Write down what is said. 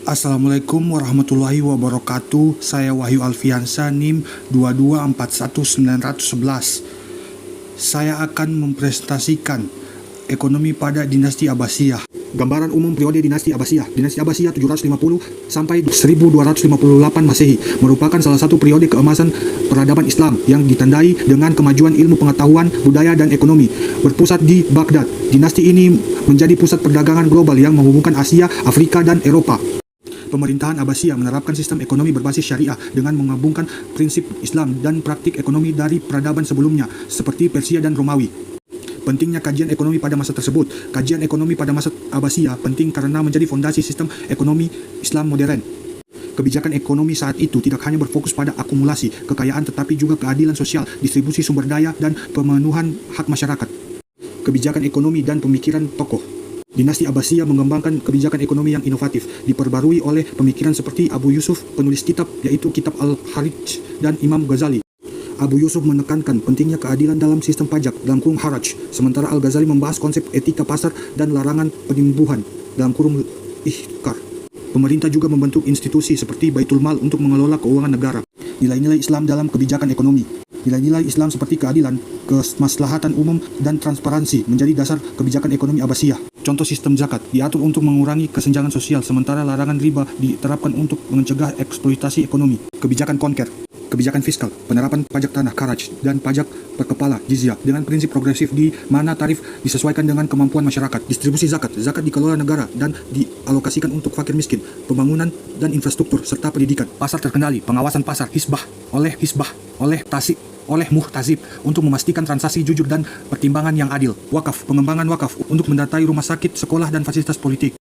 Assalamualaikum warahmatullahi wabarakatuh. Saya Wahyu Alfiansa, NIM 2241911. Saya akan mempresentasikan ekonomi pada dinasti Abbasiyah. Gambaran umum periode dinasti Abbasiyah. Dinasti Abbasiyah 750 sampai 1258 Masehi merupakan salah satu periode keemasan peradaban Islam yang ditandai dengan kemajuan ilmu pengetahuan, budaya, dan ekonomi. Berpusat di Baghdad, dinasti ini menjadi pusat perdagangan global yang menghubungkan Asia, Afrika, dan Eropa. Pemerintahan Abbasiyah menerapkan sistem ekonomi berbasis syariah dengan menggabungkan prinsip Islam dan praktik ekonomi dari peradaban sebelumnya, seperti Persia dan Romawi. Pentingnya kajian ekonomi pada masa tersebut. Kajian ekonomi pada masa Abbasiyah penting karena menjadi fondasi sistem ekonomi Islam modern. Kebijakan ekonomi saat itu tidak hanya berfokus pada akumulasi kekayaan tetapi juga keadilan sosial, distribusi sumber daya, dan pemenuhan hak masyarakat. Kebijakan ekonomi dan pemikiran tokoh. Dinasti Abbasiyah mengembangkan kebijakan ekonomi yang inovatif, diperbarui oleh pemikiran seperti Abu Yusuf, penulis kitab yaitu Kitab Al-Harij, dan Imam Ghazali. Abu Yusuf menekankan pentingnya keadilan dalam sistem pajak dalam kurung haraj, sementara Al-Ghazali membahas konsep etika pasar dan larangan penimbuhan dalam kurung ihkar. Pemerintah juga membentuk institusi seperti Baitul Mal untuk mengelola keuangan negara. Nilai-nilai Islam dalam kebijakan ekonomi. Nilai-nilai Islam seperti keadilan, kemaslahatan umum, dan transparansi menjadi dasar kebijakan ekonomi Abbasiyah. Contoh sistem zakat diatur untuk mengurangi kesenjangan sosial, sementara larangan riba diterapkan untuk mencegah eksploitasi ekonomi. Kebijakan konker. Kebijakan fiskal, penerapan pajak tanah karaj dan pajak per kepala jizyah dengan prinsip progresif di mana tarif disesuaikan dengan kemampuan masyarakat. Distribusi zakat, zakat dikelola negara dan dialokasikan untuk fakir miskin, pembangunan dan infrastruktur serta pendidikan. Pasar terkendali, pengawasan pasar hisbah oleh tasik oleh muhtazib untuk memastikan transaksi jujur dan pertimbangan yang adil. Wakaf, pengembangan wakaf untuk mendatai rumah sakit, sekolah, dan fasilitas politik.